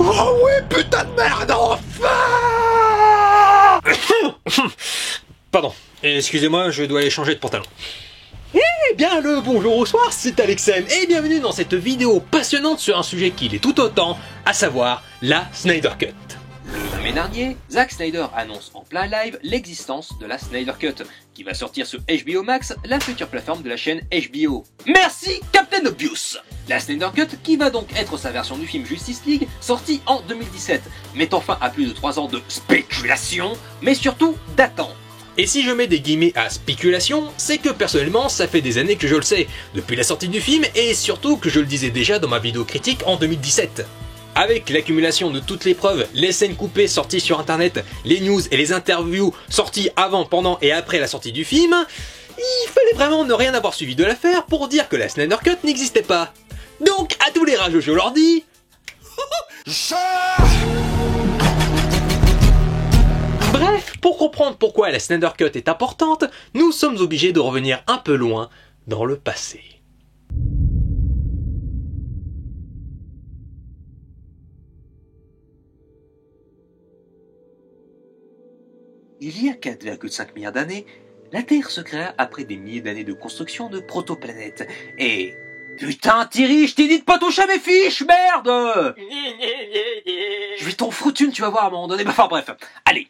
Oh oui, putain de merde, enfin. Pardon, excusez-moi, je dois aller changer de pantalon. Eh bien le bonjour au soir, c'est Alexem Et bienvenue dans cette vidéo passionnante sur un sujet qui l'est tout autant, à savoir la Snyder Cut. Le mai dernier, Zack Snyder annonce en plein live l'existence de la Snyder Cut, qui va sortir sur HBO Max, la future plateforme de la chaîne HBO. Merci Captain Obvious! La Snyder Cut, qui va donc être sa version du film Justice League, sorti en 2017, mettant fin à plus de 3 ans de spéculation, mais surtout d'attente. Et si je mets des guillemets à spéculation, c'est que personnellement ça fait des années que je le sais, depuis la sortie du film et surtout que je le disais déjà dans ma vidéo critique en 2017. Avec l'accumulation de toutes les preuves, les scènes coupées sorties sur internet, les news et les interviews sorties avant, pendant et après la sortie du film, il fallait vraiment ne rien avoir suivi de l'affaire pour dire que la Snyder Cut n'existait pas. Donc à tous les rageux je leur dis... Bref, pour comprendre pourquoi la Snyder Cut est importante, nous sommes obligés de revenir un peu loin dans le passé. Il y a 4,5 milliards d'années, la Terre se créa après des milliers d'années de construction de protoplanètes. Et... Putain Thierry, je t'ai dit de pas toucher à mes fiches, merde! Je vais t'en foutre une, tu vas voir à un moment donné. Enfin bref, allez.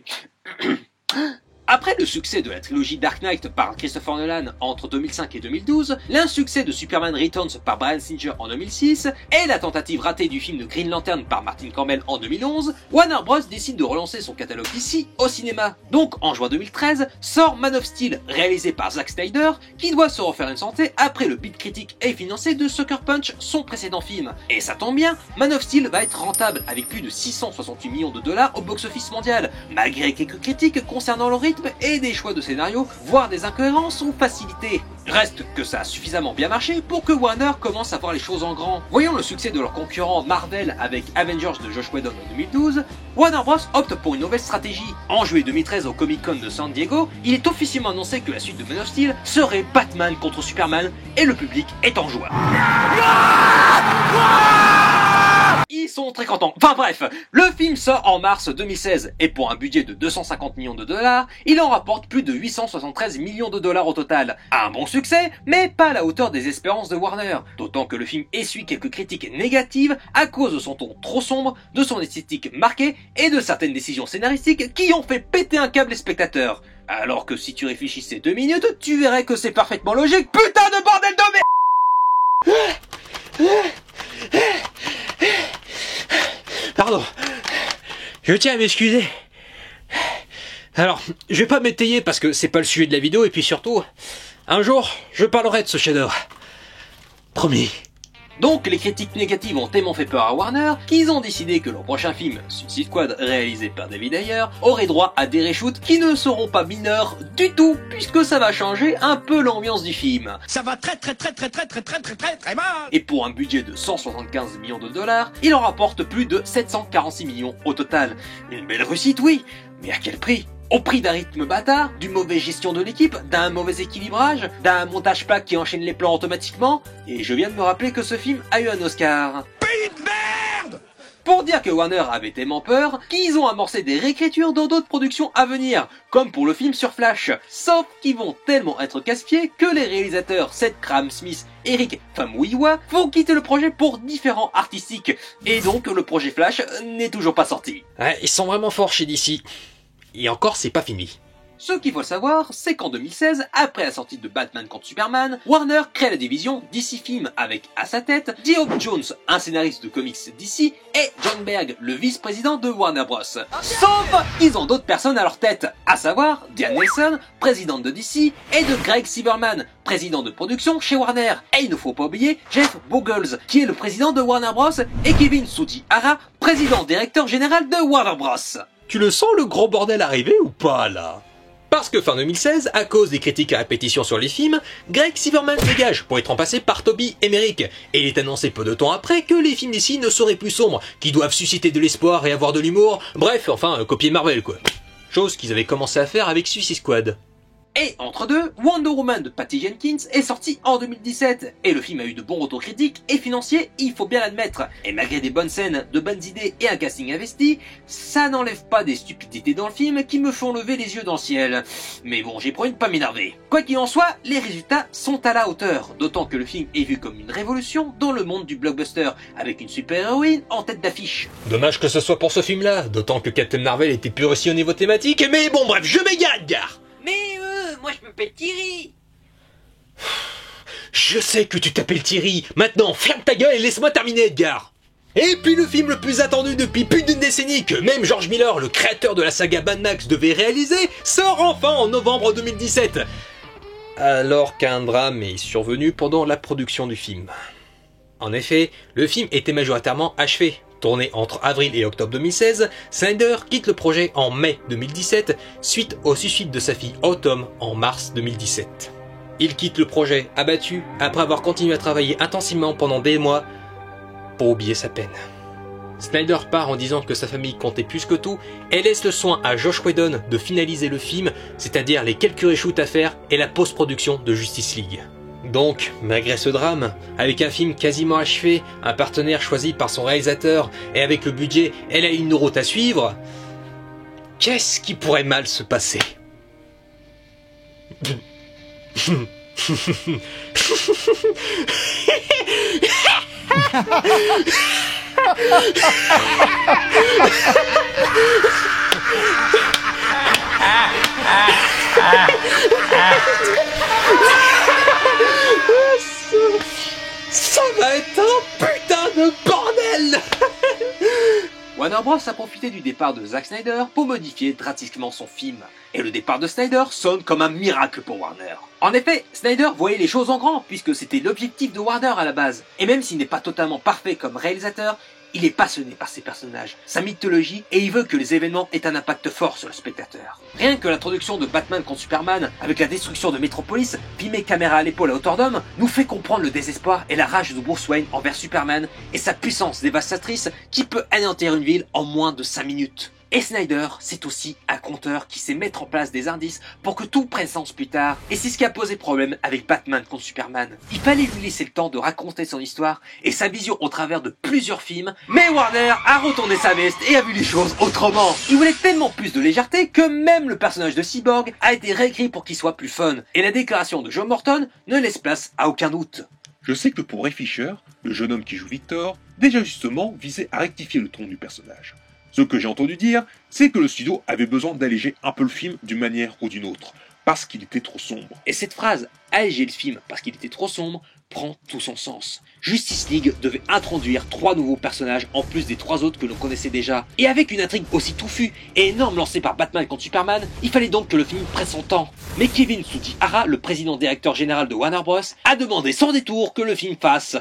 Après le succès de la trilogie Dark Knight par Christopher Nolan entre 2005 et 2012, l'insuccès de Superman Returns par Bryan Singer en 2006 et la tentative ratée du film de Green Lantern par Martin Campbell en 2011, Warner Bros décide de relancer son catalogue DC au cinéma. Donc en juin 2013, sort Man of Steel, réalisé par Zack Snyder, qui doit se refaire une santé après le beat critique et financier de Sucker Punch, son précédent film. Et ça tombe bien, Man of Steel va être rentable avec plus de 668 millions de dollars au box-office mondial, malgré quelques critiques concernant le rythme et des choix de scénario, voire des incohérences ou facilités. Reste que ça a suffisamment bien marché pour que Warner commence à voir les choses en grand. Voyant le succès de leur concurrent Marvel avec Avengers de Josh Whedon en 2012, Warner Bros opte pour une nouvelle stratégie. En juillet 2013 au Comic Con de San Diego, il est officiellement annoncé que la suite de Man of Steel serait Batman contre Superman et le public est en joie. Ils sont très contents. Enfin bref, le film sort en mars 2016 et pour un budget de 250 millions de dollars, il en rapporte plus de 873 millions de dollars au total. Un bon succès, mais pas à la hauteur des espérances de Warner. D'autant que le film essuie quelques critiques négatives à cause de son ton trop sombre, de son esthétique marquée et de certaines décisions scénaristiques qui ont fait péter un câble les spectateurs. Alors que si tu réfléchissais 2 minutes, tu verrais que c'est parfaitement logique. Putain de bordel de merde! Pardon, je tiens à m'excuser. Alors, je vais pas m'étayer parce que c'est pas le sujet de la vidéo et puis surtout, un jour, je parlerai de ce chef-d'œuvre. Promis. Donc les critiques négatives ont tellement fait peur à Warner qu'ils ont décidé que leur prochain film, Suicide Squad, réalisé par David Ayer, aurait droit à des reshoots qui ne seront pas mineurs du tout, puisque ça va changer un peu l'ambiance du film. Ça va très mal. Et pour un budget de 175 millions de dollars, il en rapporte plus de 746 millions au total. Une belle réussite, oui, mais à quel prix ? Au prix d'un rythme bâtard, d'une mauvaise gestion de l'équipe, d'un mauvais équilibrage, d'un montage plat qui enchaîne les plans automatiquement, et je viens de me rappeler que ce film a eu un Oscar. Pays de merde. Pour dire que Warner avait tellement peur qu'ils ont amorcé des réécritures dans d'autres productions à venir, comme pour le film sur Flash. Sauf qu'ils vont tellement être casse-pieds que les réalisateurs Seth Grahame-Smith et Rick Famuyiwa vont quitter le projet pour différents artistiques. Et donc le projet Flash n'est toujours pas sorti. Ouais, ils sont vraiment forts chez DC. Et encore, c'est pas fini. Ce qu'il faut savoir, c'est qu'en 2016, après la sortie de Batman contre Superman, Warner crée la division DC Films avec à sa tête Geoff Johns, un scénariste de comics DC, et John Berg, le vice-président de Warner Bros. Sauf qu'ils ont d'autres personnes à leur tête, à savoir Diane Nelson, présidente de DC, et de Greg Silverman, président de production chez Warner. Et il ne faut pas oublier Jeff Boggles, qui est le président de Warner Bros, et Kevin Tsujihara, président directeur général de Warner Bros. Tu le sens le gros bordel arriver ou pas là? Parce que fin 2016, à cause des critiques à répétition sur les films, Greg Silverman dégage pour être remplacé par Toby Emmerich. Et il est annoncé peu de temps après que les films d'ici ne seraient plus sombres, qui doivent susciter de l'espoir et avoir de l'humour, bref, enfin, copier Marvel quoi. Chose qu'ils avaient commencé à faire avec Suicide Squad. Et entre deux, Wonder Woman de Patty Jenkins est sorti en 2017, et le film a eu de bons retours critiques et financiers, il faut bien l'admettre. Et malgré des bonnes scènes, de bonnes idées et un casting investi, ça n'enlève pas des stupidités dans le film qui me font lever les yeux dans le ciel. Mais bon, j'ai promis de pas m'énerver. Quoi qu'il en soit, les résultats sont à la hauteur, d'autant que le film est vu comme une révolution dans le monde du blockbuster, avec une super-héroïne en tête d'affiche. Dommage que ce soit pour ce film-là, d'autant que Captain Marvel était plus réussi au niveau thématique, mais bon bref, je m'égare, gare. Mais moi je m'appelle Thierry. Je sais que tu t'appelles Thierry, maintenant ferme ta gueule et laisse-moi terminer, Edgar. Et puis le film le plus attendu depuis plus d'une décennie que même George Miller, le créateur de la saga Mad Max, devait réaliser, sort enfin en novembre 2017. Alors qu'un drame est survenu pendant la production du film. En effet, le film était majoritairement achevé. Tourné entre avril et octobre 2016, Snyder quitte le projet en mai 2017 suite au suicide de sa fille Autumn en mars 2017. Il quitte le projet abattu après avoir continué à travailler intensivement pendant des mois pour oublier sa peine. Snyder part en disant que sa famille comptait plus que tout et laisse le soin à Josh Whedon de finaliser le film, c'est-à-dire les quelques reshoots à faire et la post-production de Justice League. Donc, malgré ce drame, avec un film quasiment achevé, un partenaire choisi par son réalisateur et avec le budget, elle a une route à suivre, qu'est-ce qui pourrait mal se passer? Ça va être un putain de bordel. Warner Bros a profité du départ de Zack Snyder pour modifier drastiquement son film. Et le départ de Snyder sonne comme un miracle pour Warner. En effet, Snyder voyait les choses en grand, puisque c'était l'objectif de Warner à la base. Et même s'il n'est pas totalement parfait comme réalisateur, il est passionné par ses personnages, sa mythologie, et il veut que les événements aient un impact fort sur le spectateur. Rien que l'introduction de Batman contre Superman, avec la destruction de Metropolis, filmée caméra à l'épaule à hauteur d'homme, nous fait comprendre le désespoir et la rage de Bruce Wayne envers Superman, et sa puissance dévastatrice qui peut anéantir une ville en moins de 5 minutes. Et Snyder, c'est aussi un conteur qui sait mettre en place des indices pour que tout prenne sens plus tard. Et c'est ce qui a posé problème avec Batman contre Superman. Il fallait lui laisser le temps de raconter son histoire et sa vision au travers de plusieurs films. Mais Warner a retourné sa veste et a vu les choses autrement. Il voulait tellement plus de légèreté que même le personnage de Cyborg a été réécrit pour qu'il soit plus fun. Et la déclaration de Joe Morton ne laisse place à aucun doute. Je sais que pour Ray Fisher, le jeune homme qui joue Victor, déjà justement visait à rectifier le ton du personnage. Ce que j'ai entendu dire, c'est que le studio avait besoin d'alléger un peu le film d'une manière ou d'une autre, parce qu'il était trop sombre. Et cette phrase « alléger le film parce qu'il était trop sombre » prend tout son sens. Justice League devait introduire 3 nouveaux personnages en plus des 3 autres que l'on connaissait déjà. Et avec une intrigue aussi touffue et énorme lancée par Batman contre Superman, il fallait donc que le film prenne son temps. Mais Kevin Tsujihara, le président directeur général de Warner Bros, a demandé sans détour que le film fasse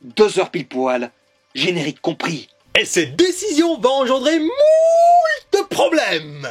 2 heures pile poil, générique compris. Et cette décision va engendrer moult problèmes.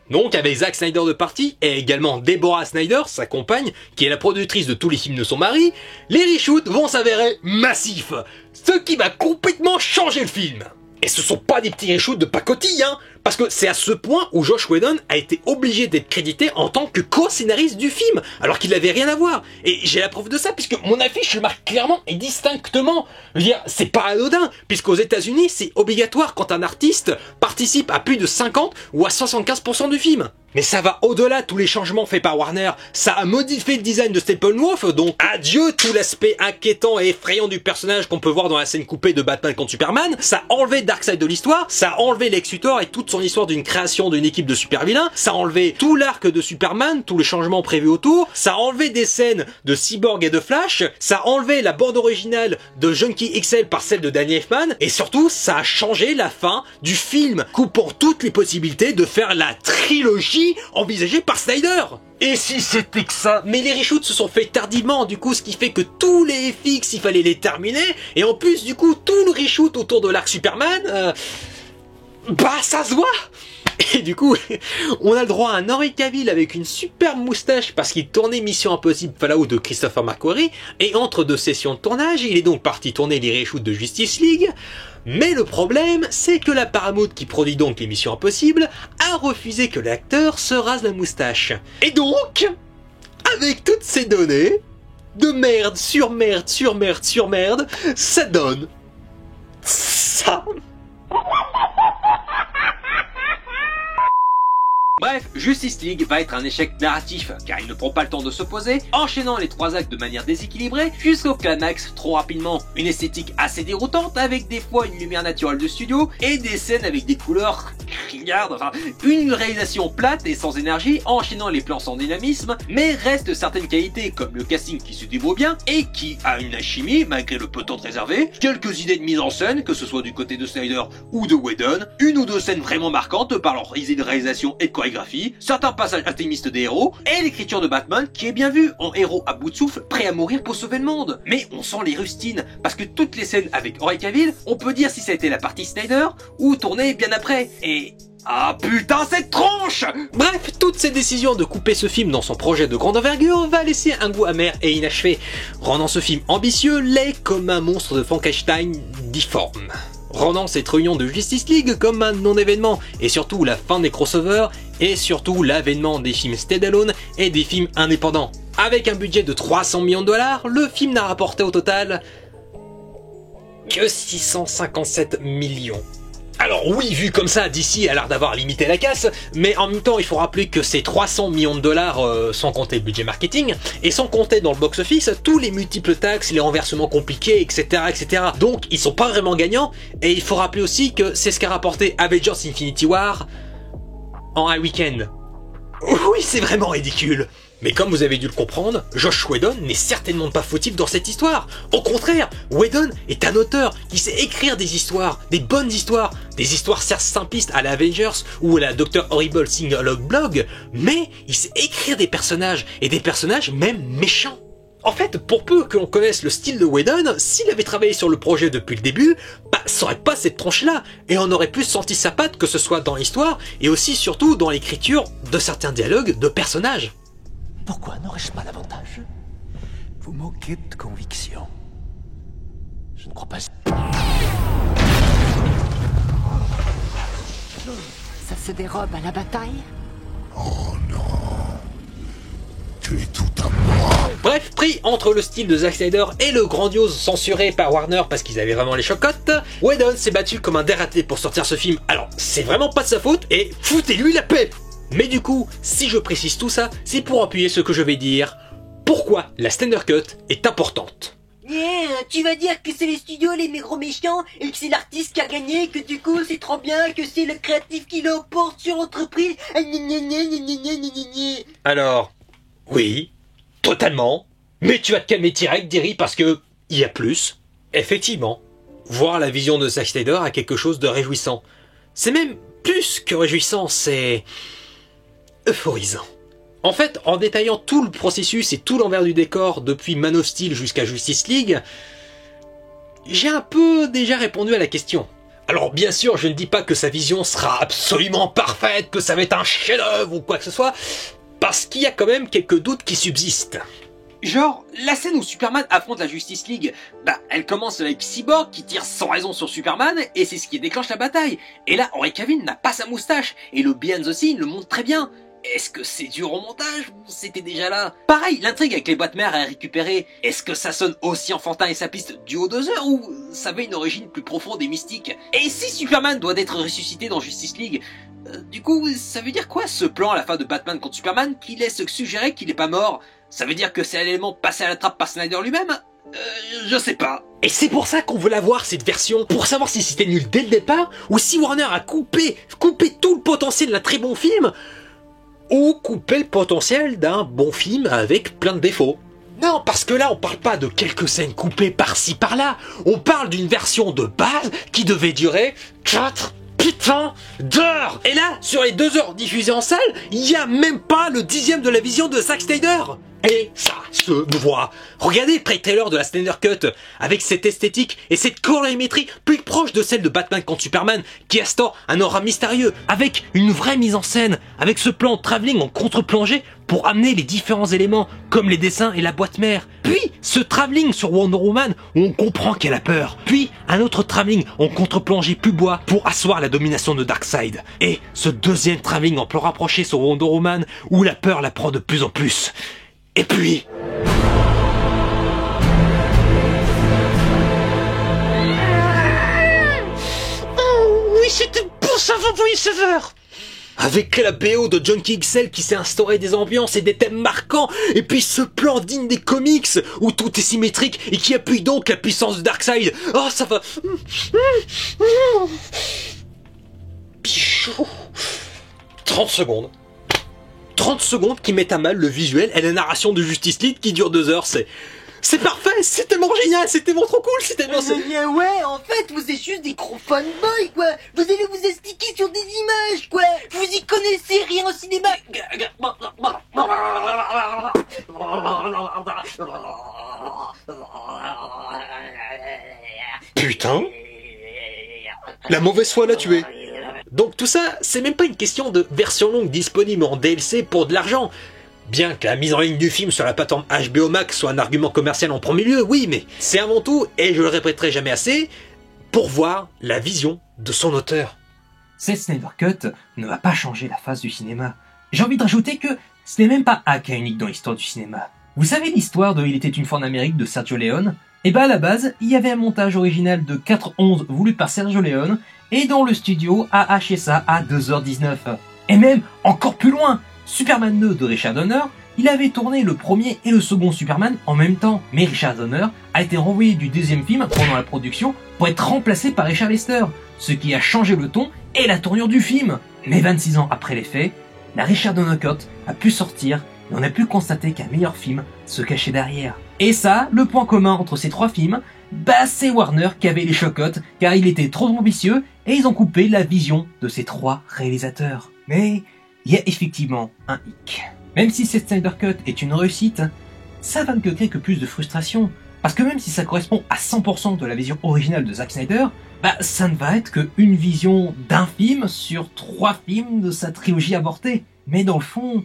Donc avec Zack Snyder de partie, et également Deborah Snyder, sa compagne, qui est la productrice de tous les films de son mari, les reshoots vont s'avérer massifs, ce qui va complètement changer le film. Et ce sont pas des petits reshoots de pacotille, hein, parce que c'est à ce point où Josh Whedon a été obligé d'être crédité en tant que co-scénariste du film, alors qu'il n'avait rien à voir. Et j'ai la preuve de ça, puisque mon affiche le marque clairement et distinctement. Je veux dire, c'est pas anodin, puisqu'aux États-Unis, c'est obligatoire quand un artiste participe à plus de 50 ou à 75% du film. Mais ça va au-delà de tous les changements faits par Warner. Ça a modifié le design de Steppenwolf, donc adieu tout l'aspect inquiétant et effrayant du personnage qu'on peut voir dans la scène coupée de Batman contre Superman. Ça a enlevé Darkseid de l'histoire, ça a enlevé Lex Luthor et toute son histoire d'une création d'une équipe de super vilains. Ça a enlevé tout l'arc de Superman, tous les changements prévus autour. Ça a enlevé des scènes de Cyborg et de Flash. Ça a enlevé la bande originale de Junkie XL par celle de Danny Elfman. Et surtout, ça a changé la fin du film, coupant toutes les possibilités de faire la trilogie envisagé par Snyder. Et si c'était que ça? Mais les reshoots se sont faits tardivement, du coup, ce qui fait que tous les FX, il fallait les terminer, et en plus, du coup, tout le reshoot autour de l'arc Superman, bah, ça se voit. Et du coup, on a le droit à un Henry Cavill avec une superbe moustache parce qu'il tournait Mission Impossible Fallout de Christopher McQuarrie, et entre 2 sessions de tournage, il est donc parti tourner les reshoots de Justice League. Mais le problème, c'est que la Paramount qui produit donc les Missions Impossibles a refusé que l'acteur se rase la moustache. Et donc, avec toutes ces données, de merde sur merde sur merde sur merde, ça donne ça. Bref, Justice League va être un échec narratif, car il ne prend pas le temps de se poser, enchaînant les 3 actes de manière déséquilibrée jusqu'au climax trop rapidement. Une esthétique assez déroutante, avec des fois une lumière naturelle de studio, et des scènes avec des couleurs criardes, enfin, une réalisation plate et sans énergie, enchaînant les plans sans dynamisme, mais reste certaines qualités, comme le casting qui se débrouille bien, et qui a une alchimie, malgré le peu de temps réservé, quelques idées de mise en scène, que ce soit du côté de Snyder ou de Whedon, une ou deux scènes vraiment marquantes par leur idée de réalisation et de chorégraphie, certains passages intimistes des héros, et l'écriture de Batman qui est bien vue, en héros à bout de souffle, prêt à mourir pour sauver le monde. Mais on sent les rustines, parce que toutes les scènes avec Henry Cavill, on peut dire si ça a été la partie Snyder, ou tournée bien après, et... ah putain, cette tronche! Bref, toutes ces décisions de couper ce film dans son projet de grande envergure va laisser un goût amer et inachevé, rendant ce film ambitieux, laid comme un monstre de Frankenstein difforme. Rendant cette réunion de Justice League comme un non-événement, et surtout la fin des crossovers, et surtout l'avènement des films stand-alone et des films indépendants. Avec un budget de 300 millions de $, le film n'a rapporté au total que 657 millions. Alors oui, vu comme ça, DC a l'air d'avoir limité la casse, mais en même temps il faut rappeler que ces 300 millions de $, sans compter le budget marketing, et sans compter dans le box-office tous les multiples taxes, les renversements compliqués, etc., etc. Donc ils sont pas vraiment gagnants, et il faut rappeler aussi que c'est ce qu'a rapporté Avengers Infinity War en un week-end. Oui, c'est vraiment ridicule. Mais comme vous avez dû le comprendre, Joss Whedon n'est certainement pas fautif dans cette histoire. Au contraire, Whedon est un auteur qui sait écrire des histoires, des bonnes histoires, des histoires certes simplistes à la Avengers ou à la Dr. Horrible Single Blog, mais il sait écrire des personnages, et des personnages même méchants. En fait, pour peu que l'on connaisse le style de Whedon, s'il avait travaillé sur le projet depuis le début, ça aurait pas cette tranche-là, et on aurait plus senti sa patte, que ce soit dans l'histoire, et aussi surtout dans l'écriture de certains dialogues de personnages. Pourquoi n'aurais-je pas l'avantage? Vous manquez de conviction. Je ne crois pas... Ça se dérobe à la bataille? Oh non. Tu es tout à moi. Bref, pris entre le style de Zack Snyder et le grandiose censuré par Warner parce qu'ils avaient vraiment les chocottes, Whedon s'est battu comme un dératé pour sortir ce film. Alors, c'est vraiment pas de sa faute, et foutez-lui la paix! Mais du coup, si je précise tout ça, c'est pour appuyer ce que je vais dire. Pourquoi la Snyder Cut est importante. Tu vas dire que c'est les studios les gros méchants et que c'est l'artiste qui a gagné, que du coup c'est trop bien, que c'est le créatif qui l'emporte sur l'entreprise. Alors, oui, totalement. Mais tu vas te calmer direct, Derry, parce que il y a plus. Effectivement, voir la vision de Zack Snyder a quelque chose de réjouissant. C'est même plus que réjouissant, c'est euphorisant. En fait, en détaillant tout le processus et tout l'envers du décor depuis Man of Steel jusqu'à Justice League, j'ai un peu déjà répondu à la question. Alors bien sûr, je ne dis pas que sa vision sera absolument parfaite, que ça va être un chef-d'œuvre ou quoi que ce soit, parce qu'il y a quand même quelques doutes qui subsistent. Genre, la scène où Superman affronte la Justice League, elle commence avec Cyborg qui tire sans raison sur Superman, et c'est ce qui déclenche la bataille. Et là, Henry Cavill n'a pas sa moustache, et le behind the scene le montre très bien. Est-ce que c'est dur au montage ou c'était déjà là? Pareil, l'intrigue avec les boîtes mères à récupérer, est-ce que ça sonne aussi enfantin et sapiste du haut 2 heures ou ça avait une origine plus profonde et mystique? Et si Superman doit être ressuscité dans Justice League, du coup, ça veut dire quoi ce plan à la fin de Batman contre Superman qui laisse suggérer qu'il est pas mort? Ça veut dire que c'est un élément passé à la trappe par Snyder lui-même? Je sais pas. Et c'est pour ça qu'on veut la voir, cette version, pour savoir si c'était nul dès le départ, ou si Warner a coupé tout le potentiel d'un très bon film, ou couper le potentiel d'un bon film avec plein de défauts. Non, parce que là, on parle pas de quelques scènes coupées par-ci par-là, on parle d'une version de base qui devait durer 4 putain d'heures. Et là, sur les 2 heures diffusées en salle, il y a même pas le 10e de la vision de Zack Snyder. Et ça se voit. Regardez le pré-trailer de la Snyder Cut, avec cette esthétique et cette colorimétrie plus proche de celle de Batman contre Superman, qui instaure un aura mystérieux, avec une vraie mise en scène, avec ce plan travelling en contre-plongée pour amener les différents éléments, comme les dessins et la boîte mère. Puis, ce travelling sur Wonder Woman, où on comprend qu'elle a peur. Puis, un autre travelling en contre-plongée plus bois, pour asseoir la domination de Darkseid. Et ce deuxième travelling en plan rapproché sur Wonder Woman, où la peur la prend de plus en plus. Et puis... Oh oui, c'était bon ça, Voice-Over. Avec la BO de Junkie XL qui s'est instauré des ambiances et des thèmes marquants, et puis ce plan digne des comics, où tout est symétrique et qui appuie donc la puissance de Darkseid. Oh, ça va... Bichou. 30 secondes. 30 secondes qui mettent à mal le visuel et la narration de Justice League qui dure 2 heures, c'est parfait, c'est tellement génial, c'est tellement trop cool, c'est tellement... Ouais, en fait, vous êtes juste des gros fanboys, quoi. Vous allez vous expliquer sur des images, quoi. Vous y connaissez rien au cinéma. Putain, la mauvaise foi l'a tué. Donc tout ça, c'est même pas une question de version longue disponible en DLC pour de l'argent. Bien que la mise en ligne du film sur la plateforme HBO Max soit un argument commercial en premier lieu, oui, mais c'est avant tout, et je le répéterai jamais assez, pour voir la vision de son auteur. Cette Snyder Cut ne va pas changer la face du cinéma. J'ai envie de rajouter que ce n'est même pas un cas unique dans l'histoire du cinéma. Vous savez l'histoire de Il était une fois en Amérique de Sergio Leone? Et bah à la base, il y avait un montage original de 4:11 voulu par Sergio Leone, et dont le studio a haché ça à 2h19. Et même encore plus loin, Superman 2 de Richard Donner, il avait tourné le premier et le second Superman en même temps, mais Richard Donner a été renvoyé du deuxième film pendant la production pour être remplacé par Richard Lester, ce qui a changé le ton et la tournure du film. Mais 26 ans après les faits, la Richard Donner Cut a pu sortir et on a pu constater qu'un meilleur film se cachait derrière. Et ça, le point commun entre ces 3 films, bah c'est Warner qui avait les chocottes car il était trop ambitieux et ils ont coupé la vision de ces 3 réalisateurs. Mais il y a effectivement un hic. Même si cette Snyder Cut est une réussite, ça va ne créer que plus de frustration. Parce que même si ça correspond à 100% de la vision originale de Zack Snyder, bah ça ne va être qu'une vision d'un film sur 3 films de sa trilogie avortée. Mais dans le fond,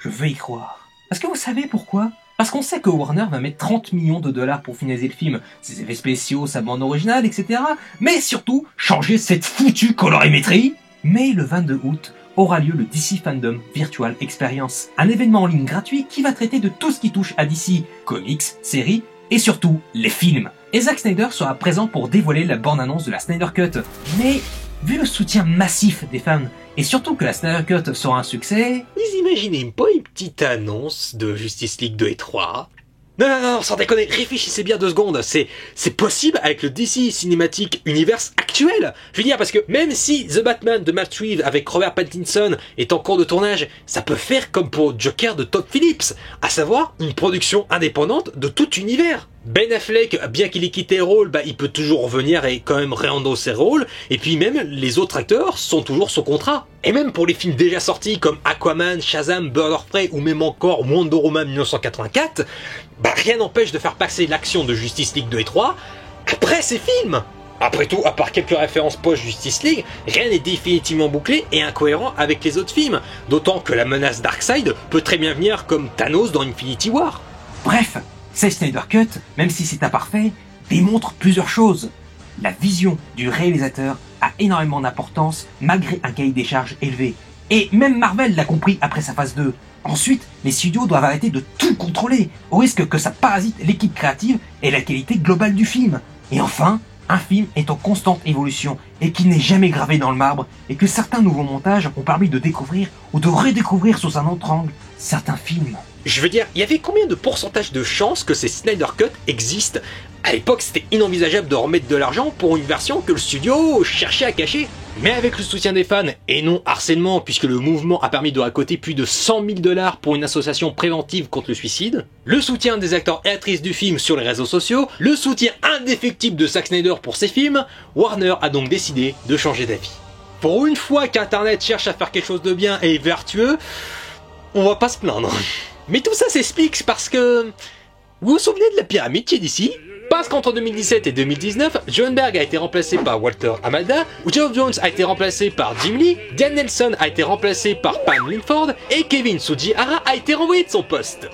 je veux y croire. Parce que vous savez pourquoi ? Parce qu'on sait que Warner va mettre 30 millions de dollars pour finaliser le film, ses effets spéciaux, sa bande originale, etc. Mais surtout, changer cette foutue colorimétrie. Mais le 22 août, aura lieu le DC Fandom Virtual Experience, un événement en ligne gratuit qui va traiter de tout ce qui touche à DC, comics, séries et surtout les films. Et Zack Snyder sera présent pour dévoiler la bande-annonce de la Snyder Cut. Mais vu le soutien massif des fans et surtout que la Snyder Cut sera un succès... Vous imaginez pas une petite annonce de Justice League 2 et 3 ? Non, sans déconner, réfléchissez bien 2 secondes, c'est possible avec le DC Cinematic Universe actuel. Je veux dire, parce que même si The Batman de Matt Reeves avec Robert Pattinson est en cours de tournage, ça peut faire comme pour Joker de Todd Phillips, à savoir une production indépendante de tout univers. Ben Affleck, bien qu'il ait quitté le rôle, bah, il peut toujours revenir et quand même réendosser le rôle, et puis même les autres acteurs sont toujours sous contrat. Et même pour les films déjà sortis comme Aquaman, Shazam, Birds of Prey ou même encore Wonder Woman 1984, bah rien n'empêche de faire passer l'action de Justice League 2 et 3 après ces films. Après tout, à part quelques références post-Justice League, rien n'est définitivement bouclé et incohérent avec les autres films, d'autant que la menace Darkseid peut très bien venir comme Thanos dans Infinity War. Bref, cette Snyder Cut, même si c'est imparfait, démontre plusieurs choses. La vision du réalisateur a énormément d'importance malgré un cahier des charges élevé. Et même Marvel l'a compris après sa phase 2. Ensuite, les studios doivent arrêter de tout contrôler, au risque que ça parasite l'équipe créative et la qualité globale du film. Et enfin, un film est en constante évolution et qui n'est jamais gravé dans le marbre et que certains nouveaux montages ont permis de découvrir ou de redécouvrir sous un autre angle certains films. Je veux dire, il y avait combien de pourcentage de chances que ces Snyder Cut existent ? À l'époque, c'était inenvisageable de remettre de l'argent pour une version que le studio cherchait à cacher. Mais avec le soutien des fans, et non harcèlement, puisque le mouvement a permis de récolter plus de 100 000 $ pour une association préventive contre le suicide, le soutien des acteurs et actrices du film sur les réseaux sociaux, le soutien indéfectible de Zack Snyder pour ses films, Warner a donc décidé de changer d'avis. Pour une fois qu'Internet cherche à faire quelque chose de bien et vertueux, on va pas se plaindre. Mais tout ça s'explique parce que... Vous vous souvenez de la pyramide qui est d'ici ? Parce qu'entre 2017 et 2019, John Berg a été remplacé par Walter Hamada, Geoff Jones a été remplacé par Jim Lee, Dan Nelson a été remplacé par Pam Linford et Kevin Tsujihara a été renvoyé de son poste.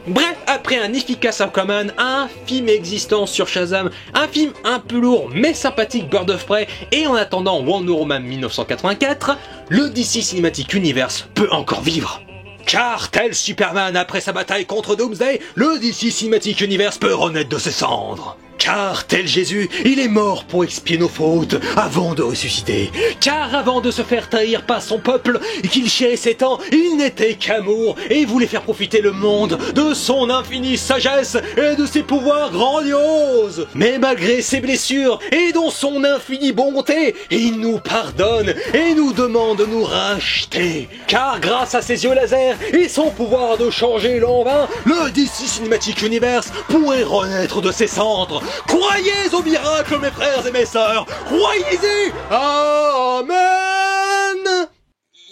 Bref, après un efficace Aquaman, un film existant sur Shazam, un film un peu lourd mais sympathique Birds of Prey et en attendant Wonder Woman 1984, le DC Cinematic Universe peut encore vivre. Car tel Superman après sa bataille contre Doomsday, le DC Cinematic Universe peut renaître de ses cendres. Car tel Jésus, il est mort pour expier nos fautes avant de ressusciter. Car avant de se faire trahir par son peuple, qu'il chérissait tant, il n'était qu'amour et voulait faire profiter le monde de son infinie sagesse et de ses pouvoirs grandioses. Mais malgré ses blessures et dans son infinie bonté, il nous pardonne et nous demande de nous racheter. Car grâce à ses yeux laser et son pouvoir de changer l'an 20, le DC Cinematic Universe pourrait renaître de ses cendres. Croyez au miracle, mes frères et mes sœurs. Croyez-y. Amen.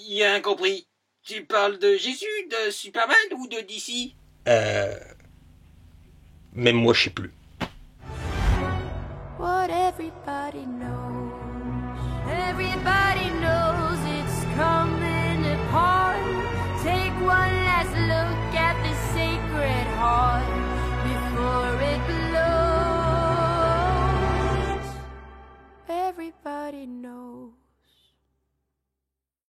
Y a incompris. Tu parles de Jésus, de Superman ou de DC? Même moi je sais plus. What everybody knows it's coming apart. Take one last look at the sacred heart before it blows. Everybody knows.